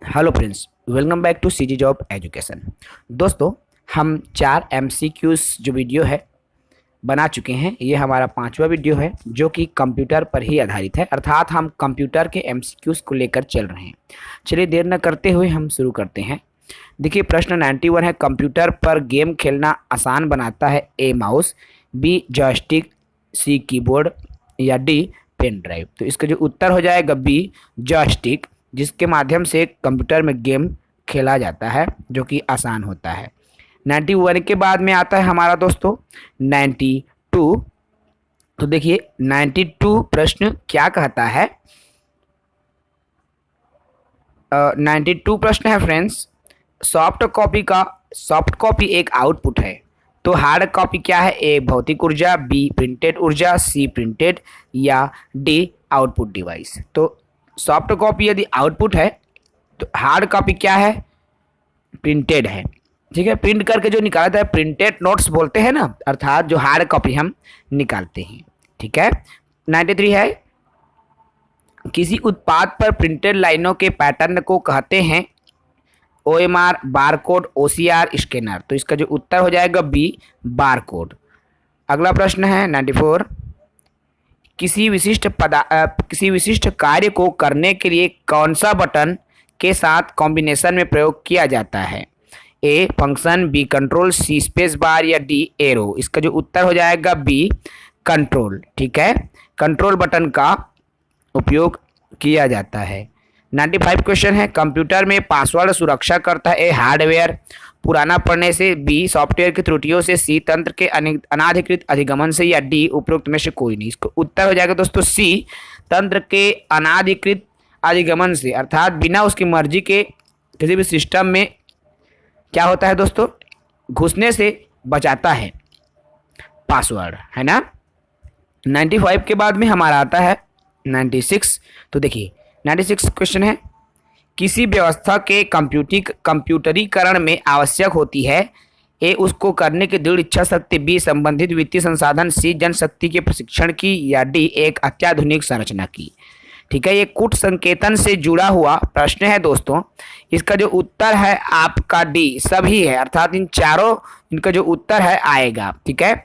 Hello friends, welcome back to CG job education. दोस्तों, हम 4 MCQs जो वीडियो है बना चुके हैं। ये हमारा 5वां वीडियो है जो कि कंप्यूटर पर ही आधारित है, अर्थात हम कंप्यूटर के एमसीक्यूज को लेकर चल रहे हैं। चलिए देर न करते हुए हम शुरू करते हैं। देखिए, प्रश्न 91 है, कंप्यूटर पर गेम खेलना आसान बनाता है A mouse, B joystick, C keyboard या डी पेन ड्राइव। तो इसका जो उत्तर हो जाएगा बी जॉयस्टिक, जिसके माध्यम से कंप्यूटर में गेम खेला जाता है जो कि आसान होता है। 91 के बाद में आता है हमारा दोस्तों 92। तो देखिए 92 प्रश्न क्या कहता है। 92 प्रश्न है फ्रेंड्स, सॉफ्ट कॉपी एक आउटपुट है, तो हार्ड कॉपी क्या है? ए भौतिक ऊर्जा, बी प्रिंटेड ऊर्जा, सी प्रिंटेड या डी आउटपुट डिवाइस। तो सॉफ्ट कॉपी यदि आउटपुट है तो हार्ड कॉपी क्या है? प्रिंटेड है। ठीक है, प्रिंट करके जो निकालता है प्रिंटेड नोट्स बोलते हैं ना, अर्थात जो हार्ड कॉपी हम निकालते हैं। ठीक है। 93 है, किसी उत्पाद पर प्रिंटेड लाइनों के पैटर्न को कहते हैं OMR, बारकोड, OCR, स्कैनर। तो इसका जो उत्तर हो जाएगा बी बारकोड। अगला प्रश्न है 94, किसी विशिष्ट कार्य को करने के लिए कौन सा बटन के साथ कॉम्बिनेशन में प्रयोग किया जाता है? A function, B control, C space bar या डी एरो। इसका जो उत्तर हो जाएगा बी कंट्रोल। ठीक है, कंट्रोल बटन का उपयोग किया जाता है। 95 क्वेश्चन है, कंप्यूटर में पासवर्ड सुरक्षा करता है ए हार्डवेयर पुराना पढ़ने से, बी सॉफ्टवेयर की त्रुटियों से, सी तंत्र के अनाधिकृत अधिगमन से या डी उपरोक्त में से कोई नहीं। इसको उत्तर हो जाएगा दोस्तों सी तंत्र के अनाधिकृत अधिगमन से, अर्थात बिना उसकी मर्जी के किसी भी सिस्टम में क्या होता है दोस्तों, घुसने से बचाता है पासवर्ड, है ना। 95 के बाद में हमारा आता है 96। तो देखिए 96 क्वेश्चन है, किसी व्यवस्था के कंप्यूटरीकरण में आवश्यक होती है ए उसको करने की दृढ़ इच्छा शक्ति, बी संबंधित वित्तीय संसाधन, सी जनशक्ति के प्रशिक्षण की या डी एक अत्याधुनिक संरचना की। ठीक है, ये कूट संकेतन से जुड़ा हुआ प्रश्न है दोस्तों। इसका जो उत्तर है आपका डी सभी है, अर्थात इन चारों इनका जो उत्तर है आएगा। ठीक है,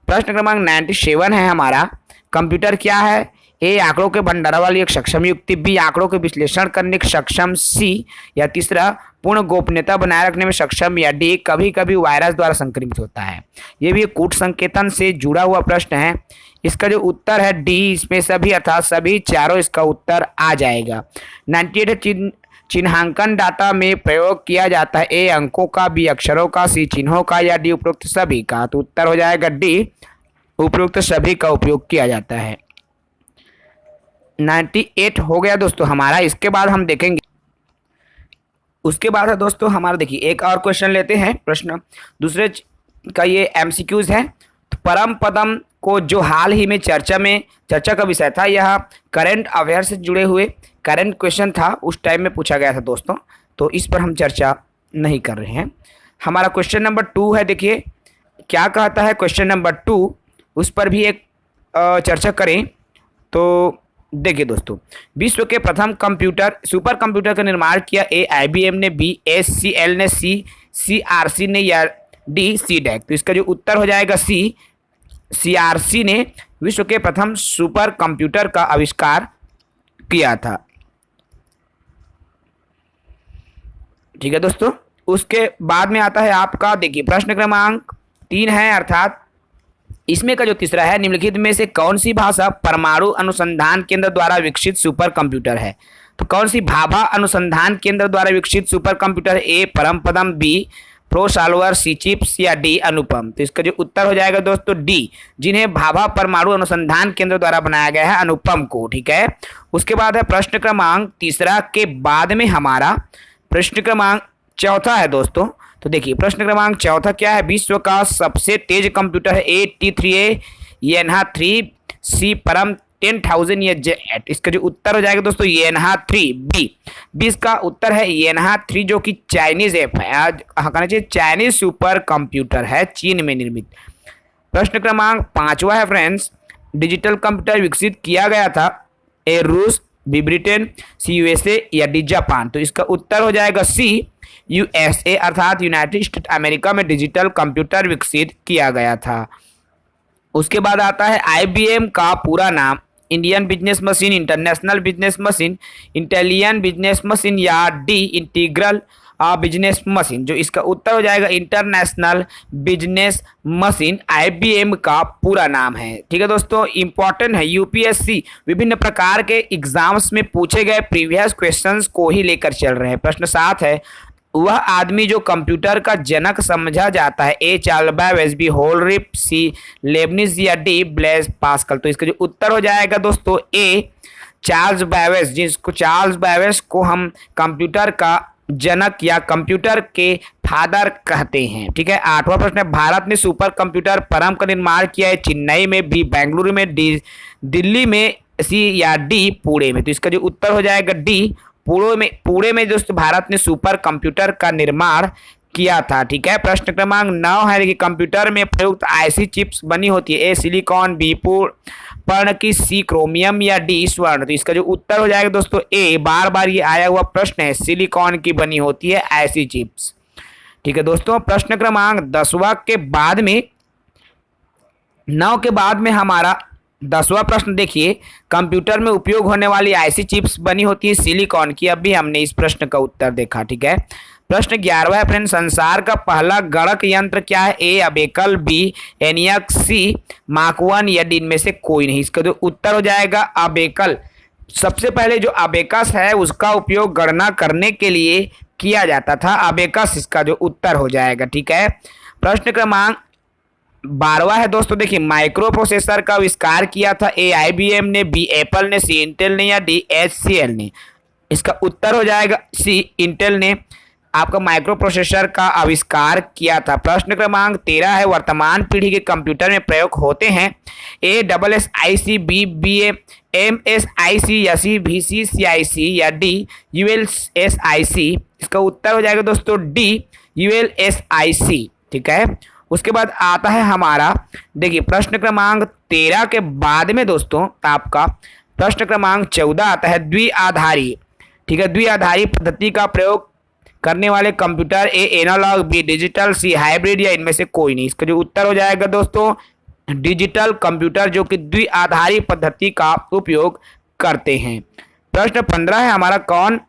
प्रश्न क्रमांक 97 है हमारा, कंप्यूटर क्या है? ए आंकड़ों के भंडारण वाली एक सक्षम युक्ति, बी आंकड़ों के विश्लेषण करने के सक्षम, सी या तीसरा पूर्ण गोपनीयता बनाए रखने में सक्षम या डी कभी कभी वायरस द्वारा संक्रमित होता है। ये भी कूट संकेतन से जुड़ा हुआ प्रश्न है। इसका जो उत्तर है डी, इसमें सभी अर्थात सभी चारों इसका उत्तर आ जाएगा। 98 चिन्हांकन डाटा में प्रयोग किया जाता है ए अंकों का, बी अक्षरों का, सी चिन्हों का या डी उपरोक्त सभी का। तो उत्तर हो जाएगा डी उपरोक्त सभी का उपयोग किया जाता है। 98 हो गया दोस्तों हमारा। इसके बाद हम देखेंगे, उसके बाद है दोस्तों हमारा, देखिए एक और क्वेश्चन लेते हैं, प्रश्न दूसरे का ये एमसीक्यूज है। तो परम पदम को जो हाल ही में चर्चा का विषय था, यह करंट अफेयर से जुड़े हुए करंट क्वेश्चन था, उस टाइम में पूछा गया था दोस्तों, तो इस पर हम चर्चा नहीं कर रहे हैं। हमारा क्वेश्चन नंबर 2 है, देखिए क्या कहता है क्वेश्चन नंबर 2, उस पर भी एक चर्चा करें। तो देखिए दोस्तों, विश्व के प्रथम सुपर कंप्यूटर का निर्माण किया ए IBM ने, बी SCL ने, सी CRC ने या डी CDEC। तो इसका जो उत्तर हो जाएगा सी CRC ने विश्व के प्रथम सुपर कंप्यूटर का आविष्कार किया था। ठीक है दोस्तों, उसके बाद में आता है आपका, देखिए प्रश्न क्रमांक 3 है, अर्थात इसमें का जो तीसरा है, निम्नलिखित में से कौन सी भाषा परमाणु अनुसंधान केंद्र द्वारा विकसित सुपर कंप्यूटर है? तो कौन सी भाभा अनुसंधान केंद्र द्वारा विकसित सुपर कंप्यूटर है? ए परमपदम, बी प्रोसॉल्वर, सी चिप्स या डी अनुपम। तो इसका जो उत्तर हो जाएगा दोस्तों डी, जिन्हें भाभा परमाणु अनुसंधान केंद्र द्वारा बनाया गया है, अनुपम को। ठीक है, उसके बाद है प्रश्न क्रमांक तीसरा के बाद में हमारा प्रश्न क्रमांक चौथा है दोस्तों। तो देखिए प्रश्न क्रमांक चौथा क्या है, विश्व का सबसे तेज कंप्यूटर है ए T3A, येनहा 3, सी परम 10,000 या Z8। इसका जो उत्तर हो जाएगा दोस्तों येनहा 3, बी इसका उत्तर है येनहा 3, जो कि चाइनीज ऐप है, आज कहना चाहिए चाइनीज सुपर कंप्यूटर है, चीन में निर्मित। प्रश्न क्रमांक 5वां है फ्रेंड्स, डिजिटल कंप्यूटर विकसित किया गया था ए रूस, बी ब्रिटेन, सी यूएसए या डी जापान। तो इसका उत्तर हो जाएगा सी यूएसए अर्थात यूनाइटेड स्टेट अमेरिका में डिजिटल कंप्यूटर विकसित किया गया था। उसके बाद आता है आईबीएम का पूरा नाम, Indian business machine, international business machine, इंटेलियन बिजनेस मशीन या डी इंटीग्रल बिजनेस मशीन। जो इसका उत्तर हो जाएगा इंटरनेशनल बिजनेस मशीन आईबीएम का पूरा नाम है। ठीक है दोस्तों, इंपॉर्टेंट है, यूपीएससी विभिन्न प्रकार के एग्जाम्स में पूछे गए प्रीवियस क्वेश्चंस को ही लेकर चल रहे हैं। प्रश्न 7 है, वह आदमी जो कंप्यूटर का जनक समझा जाता है, A Charles Babbage, B Hollerith, C Leibniz या डी ब्लेज पास्कल। तो इसका जो उत्तर हो जाएगा दोस्तों ए चार्ल्स बेबेज, जिसको चार्ल्स बेबेज को हम कंप्यूटर का जनक या कंप्यूटर के फादर कहते हैं। ठीक है, 8वां प्रश्न है, भारत ने सुपर कंप्यूटर परम का निर्माण किया है, चेन्नई में, बी बेंगलुरु में, डी दिल्ली में, सी या डी पुणे में। तो इसका जो उत्तर हो जाएगा डी पुणे में दोस्तों भारत ने सुपर कंप्यूटर का निर्माण किया था। ठीक है, प्रश्न क्रमांक 9 है कि कंप्यूटर में प्रयुक्त आईसी चिप्स बनी होती है, ए सिलिकॉन, बी पर्ण की, सी क्रोमियम या डी स्वर्ण। तो इसका जो उत्तर हो जाएगा दोस्तों ए, बार बार ये आया हुआ प्रश्न है, सिलिकॉन की बनी होती है आईसी चिप्स। ठीक है दोस्तों, प्रश्न क्रमांक 10वां के बाद में 9 के बाद में हमारा 10वां प्रश्न देखिए, कंप्यूटर में उपयोग होने वाली आईसी चिप्स बनी होती है सिलिकॉन की। अभी हमने इस प्रश्न का उत्तर देखा। ठीक है, प्रश्न 11वां है फ्रेंड, संसार का पहला गणक यंत्र क्या है, ए अबेकल, बी एनियक, सी मार्क 1 या डी इनमें से कोई नहीं। इसका जो उत्तर हो जाएगा अबेकल। सबसे पहले जो अबेकस है उसका उपयोग गणना करने के लिए किया जाता था, अबेकस इसका जो उत्तर हो जाएगा। ठीक है, प्रश्न क्रमांक 12वां है दोस्तों, देखिए माइक्रो प्रोसेसर का आविष्कार किया था, ए आईबीएम ने, बी एप्पल ने, सी इंटेल ने या डी एचसीएल ने। इसका उत्तर हो जाएगा सी इंटेल ने आपका माइक्रो प्रोसेसर का आविष्कार किया था। प्रश्न क्रमांक 13 है, वर्तमान पीढ़ी के कंप्यूटर में प्रयोग होते हैं, A double S I C, B B M S I C या सी भी सी सी आई सी या D UL S I C. इसका उत्तर हो जाएगा दोस्तों D UL S I C. ठीक है, उसके बाद आता है हमारा देखिए प्रश्न क्रमांक 13 के बाद में दोस्तों आपका प्रश्न क्रमांक 14 आता है, द्विआधारी। ठीक है, द्विआधारी पद्धति का प्रयोग करने वाले computer, A analogue, B digital, C hybrid या इनमें से कोई नहीं। इसका जो उत्तर हो जाएगा दोस्तों डिजिटल कंप्यूटर, जो कि द्विआधारी पद्धति का उपयोग करते हैं। प्रश्न 15 है हमारा, कौन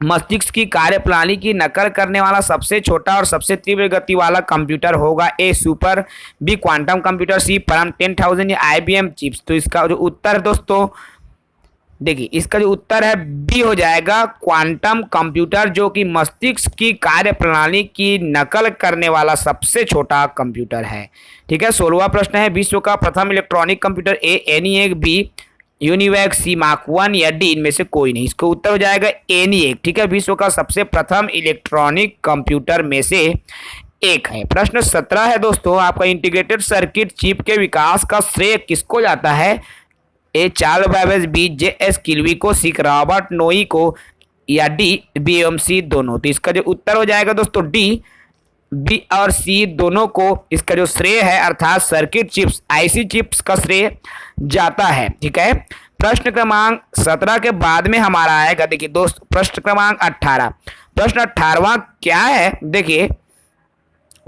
मस्तिष्क की कार्यप्रणाली की नकल करने वाला सबसे छोटा और सबसे तीव्र गति वाला कंप्यूटर होगा, ए सुपर, बी क्वांटम कंप्यूटर, सी परम 10,000 या आईबीएम चिप्स। तो इसका जो उत्तर दोस्तों देखिए, इसका जो उत्तर है बी हो जाएगा क्वांटम कंप्यूटर, जो कि मस्तिष्क की कार्यप्रणाली की नकल करने वाला सबसे छोटा कंप्यूटर है। ठीक है, 16वां प्रश्न है, विश्व का प्रथम electronic computer, A ENIAC, B UNIVAC, C Mark 1 या डी इनमें से कोई नहीं। इसका उत्तर हो जाएगा एनिएक। ठीक है, विश्व का सबसे प्रथम इलेक्ट्रॉनिक कंप्यूटर में से एक है। प्रश्न 17 है दोस्तों आपका, इंटीग्रेटेड सर्किट चिप के विकास का श्रेय किसको जाता है, A Charles Babbage, B J S Kilby को, सी रॉबर्ट नोई को या डी बी एम सी दोनों। तो इसका जो उत्तर हो जाएगा दोस्तों डी बी और सी दोनों को इसका जो श्रेय है अर्थात सर्किट चिप्स आईसी चिप्स का श्रेय जाता है। ठीक है, प्रश्न क्रमांक 17 के बाद में हमारा आएगा देखिए दोस्त प्रश्न क्रमांक 18। प्रश्न 18वां क्या है, देखिए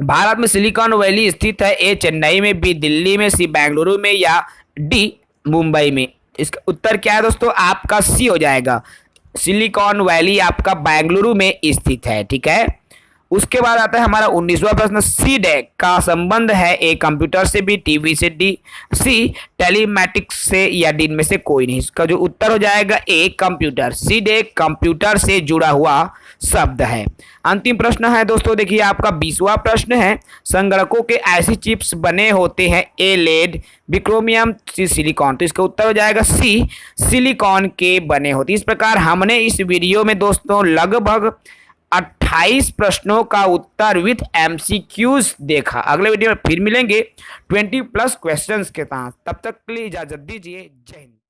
भारत में सिलिकॉन वैली स्थित है, ए चेन्नई में, बी दिल्ली में, सी बेंगलुरु में या डी मुंबई में। इसका उत्तर क्या है दोस्तों आपका सी हो जाएगा, सिलिकॉन वैली आपका बेंगलुरु में स्थित है। ठीक है, उसके बाद आता है हमारा 19वां प्रश्न, सी डेक का संबंध है, ए कंप्यूटर से, बी टीवी से, डी सी टेलीमैटिक्स से या डी में से कोई नहीं। इसका जो उत्तर हो जाएगा A computer, C deck computer से जुड़ा हुआ शब्द है। अंतिम प्रश्न है दोस्तों देखिए आपका 20वां प्रश्न है, संगणकों के ऐसी चिप्स बने होते हैं, ए लेड, बी क्रोमियम, सी सिलिकॉन। तो इसका उत्तर हो जाएगा सी सिलिकॉन के बने होते। इस प्रकार हमने इस वीडियो में दोस्तों लगभग 28 प्रश्नों का उत्तर विथ एमसीक्यूज देखा। अगले वीडियो में फिर मिलेंगे 20+ क्वेश्चंस के साथ, तब तक के लिए इजाजत दीजिए। जय हिंद।